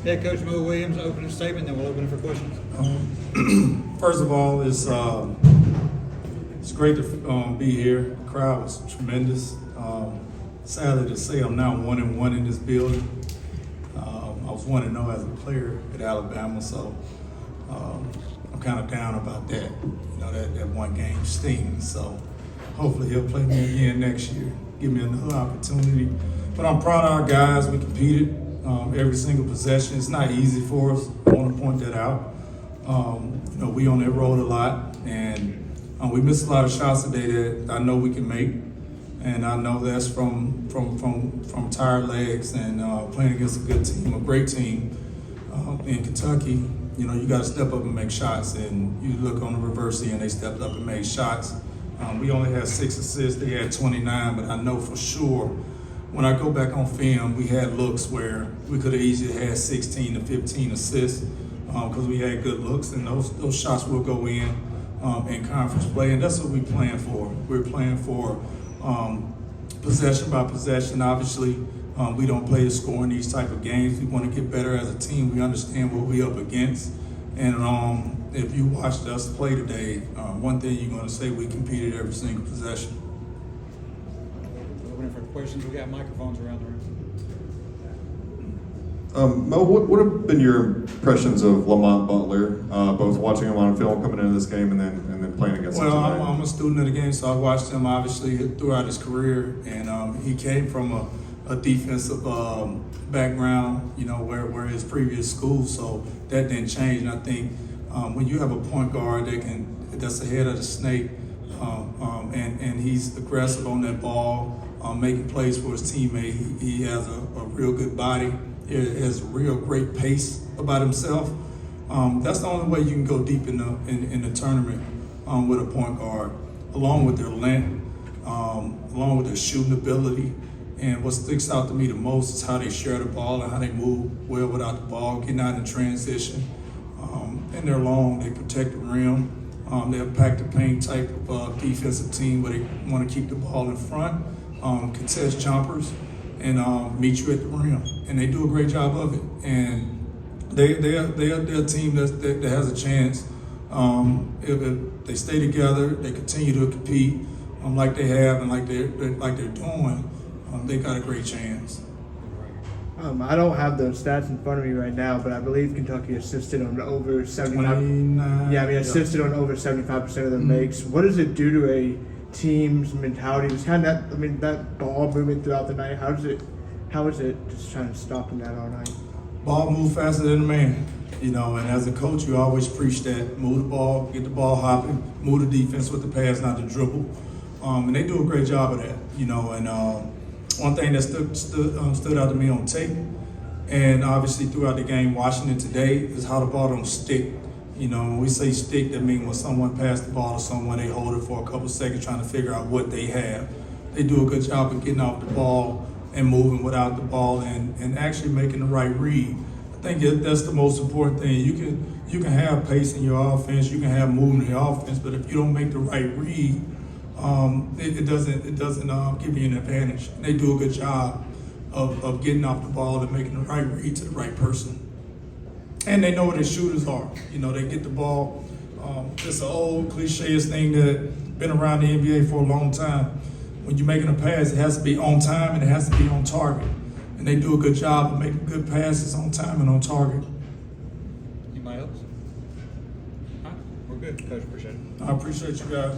Head Coach Mo Williams, opening statement, then we'll open it for questions. First of all, it's great to be here. The crowd was tremendous. Sadly to say, I'm now 1-1 in this building. I was 1-0 as a player at Alabama, so I'm kind of down about that. You know, that one game stings. So hopefully he'll play me again next year, give me another opportunity. But I'm proud of our guys. We competed every single possession. It's not easy for us. I want to point that out. You know, we on that road a lot, and we missed a lot of shots today that I know we can make, and I know that's from tired legs and playing against a good team, a great team in Kentucky. You know, you got to step up and make shots, and you look on the reverse end, they stepped up and made shots. We only had 6 assists, they had 29, but I know for sure when I go back on film, we had looks where we could have easily had 16 to 15 assists because we had good looks, and those shots will go in conference play, and that's what we're playing for. We're playing for possession by possession. Obviously, we don't play to score in these type of games. We want to get better as a team. We understand what we're up against, and if you watched us play today, one thing you're going to say, we competed every single possession. Opening for questions. We got microphones around the room. Mo, what have been your impressions of Lamont Butler, both watching him on film coming into this game and then playing against him Well, tonight? I'm a student of the game, so I watched him obviously throughout his career, and he came from a defensive background, you know, where his previous school, so that didn't change. And I think when you have a point guard that's the head of the snake, and he's aggressive on that ball, making plays for his teammate. He has a real good body. He has a real great pace about himself. That's the only way you can go deep in the tournament with a point guard, along with their length, along with their shooting ability. And what sticks out to me the most is how they share the ball and how they move well without the ball, getting out in transition. And they're long, they protect the rim. They're a pack the paint type of defensive team where they want to keep the ball in front, contest jumpers, and meet you at the rim. And they do a great job of it. And they're a team that has a chance. If they stay together, they continue to compete like they have and like they're doing, they got a great chance. I don't have those stats in front of me right now, but I believe Kentucky assisted on over 75. 29. Yeah, I mean assisted on over 75% of their makes. What does it do to a team's mentality? Just kind of that ball movement throughout the night. How is it just trying to stop them that all night? Ball move faster than a man, you know, and as a coach, you always preach that. Move the ball, get the ball hopping, move the defense with the pass, not the dribble. And they do a great job of that, you know, and one thing that stood out to me on tape, and obviously throughout the game, watching it today, is how the ball don't stick. You know, when we say stick, that means when someone passed the ball to someone, they hold it for a couple seconds trying to figure out what they have. They do a good job of getting off the ball and moving without the ball and actually making the right read. I think that's the most important thing. You can have pace in your offense, you can have movement in your offense, but if you don't make the right read, it doesn't give you an advantage. They do a good job of getting off the ball and making the right read to the right person. And they know what their shooters are. You know, they get the ball. It's an old cliché thing that been around the NBA for a long time. When you're making a pass, it has to be on time and it has to be on target. And they do a good job of making good passes on time and on target. Anybody else? All right, we're good. Coach, appreciate it. I appreciate you guys.